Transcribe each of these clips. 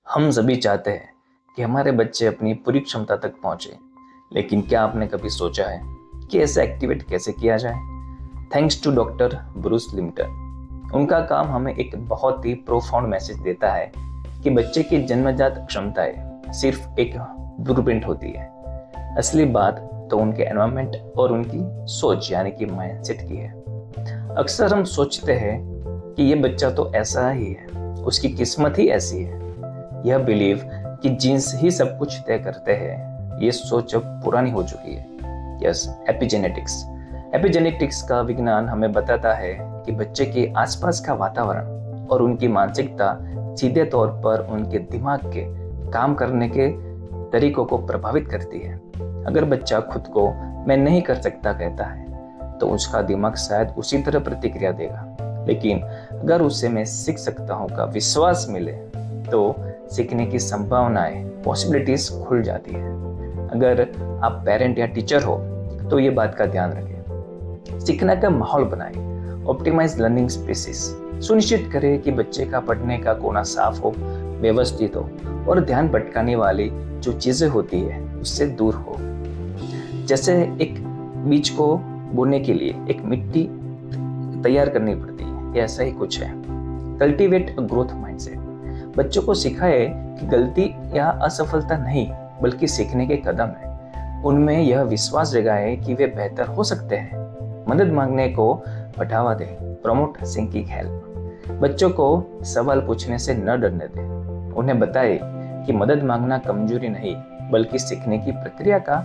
हम सभी चाहते हैं कि हमारे बच्चे अपनी पूरी क्षमता तक पहुंचे, लेकिन क्या आपने कभी सोचा है कि ऐसा एक्टिवेट कैसे किया जाए? Thanks to doctor Bruce Lipton. उनका काम हमें एक बहुत ही प्रोफाउंड मैसेज देता है कि बच्चे की जन्मजात क्षमताएं सिर्फ एक ब्लूप्रिंट होती है। असली बात तो उनके एनवायरनमेंट और उनकी सोच यानी कि माइंडसेट की है। अक्सर हम सोचते हैं कि ये बच्चा तो ऐसा ही है, उसकी किस्मत ही ऐसी है। यह बिलीव कि जीन्स ही सब कुछ तय करते हैं, ये सोच अब पुरानी हो चुकी है। Yes, epigenetics. एपिजेनेटिक्स का विज्ञान हमें बताता है कि बच्चे के आसपास का वातावरण और उनकी मानसिकता सीधे तौर पर उनके दिमाग के काम करने के तरीकों को प्रभावित करती है। अगर बच्चा खुद को मैं नहीं कर सकता कहता है, तो उसका दिमाग शायद उसी तरह प्रतिक्रिया देगा। लेकिन अगर उसे मैं सीख सकता हूँ का विश्वास मिले, तो सीखने की संभावनाएं, पॉसिबिलिटीज खुल जाती है। अगर आप पेरेंट या टीचर हो तो ये बात का ध्यान रखें। सीखने का माहौल बनाएं, ऑप्टिमाइज लर्निंग स्पेसेस, सुनिश्चित करें कि बच्चे का पढ़ने का कोना साफ हो, व्यवस्थित हो और ध्यान भटकाने वाली जो चीजें होती है उससे दूर हो। जैसे एक बीज को बोने के लिए एक मिट्टी तैयार करनी पड़ती है, ऐसा ही कुछ है। Cultivate a growth mindset. बच्चों को सिखाए कि गलती या असफलता नहीं बल्कि सीखने के कदम है। उनमें यह विश्वास जगाए कि वे बेहतर हो सकते हैं। मदद मांगने को बढ़ावा दें, प्रमोट सीकिंग हेल्प। बच्चों को सवाल पूछने से न डरने दें। उन्हें बताए कि मदद मांगना कमजोरी नहीं बल्कि सीखने की प्रक्रिया का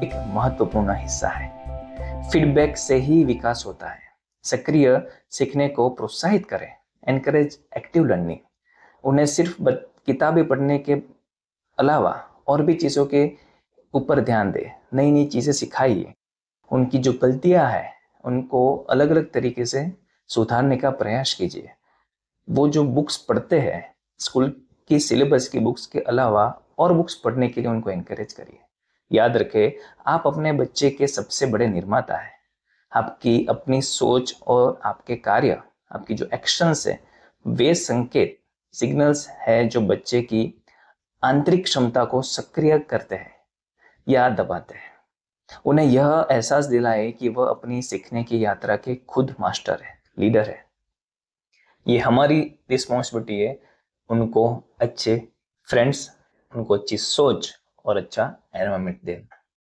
एक महत्वपूर्ण हिस्सा है। फीडबैक से ही विकास होता है। सक्रिय सीखने को प्रोत्साहित करें, एनकरेज एक्टिव लर्निंग। उन्हें सिर्फ किताबें पढ़ने के अलावा और भी चीज़ों के ऊपर ध्यान दें, नई नई चीज़ें सिखाइए। उनकी जो गलतियां हैं उनको अलग अलग तरीके से सुधारने का प्रयास कीजिए। वो जो बुक्स पढ़ते हैं, स्कूल की सिलेबस की बुक्स के अलावा और बुक्स पढ़ने के लिए उनको एनकरेज करिए। याद रखें, आप अपने बच्चे के सबसे बड़े निर्माता हैं। आपकी अपनी सोच और आपके कार्य, आपकी जो एक्शंस है, वे संकेत सिग्नल्स है जो बच्चे की आंतरिक क्षमता को सक्रिय करते हैं या दबाते हैं। उन्हें यह एहसास दिलाए कि वह अपनी सीखने की यात्रा के खुद मास्टर है, लीडर है। ये हमारी रिस्पॉन्सिबिलिटी है उनको अच्छे फ्रेंड्स, उनको अच्छी सोच और अच्छा एनवायरनमेंट देना।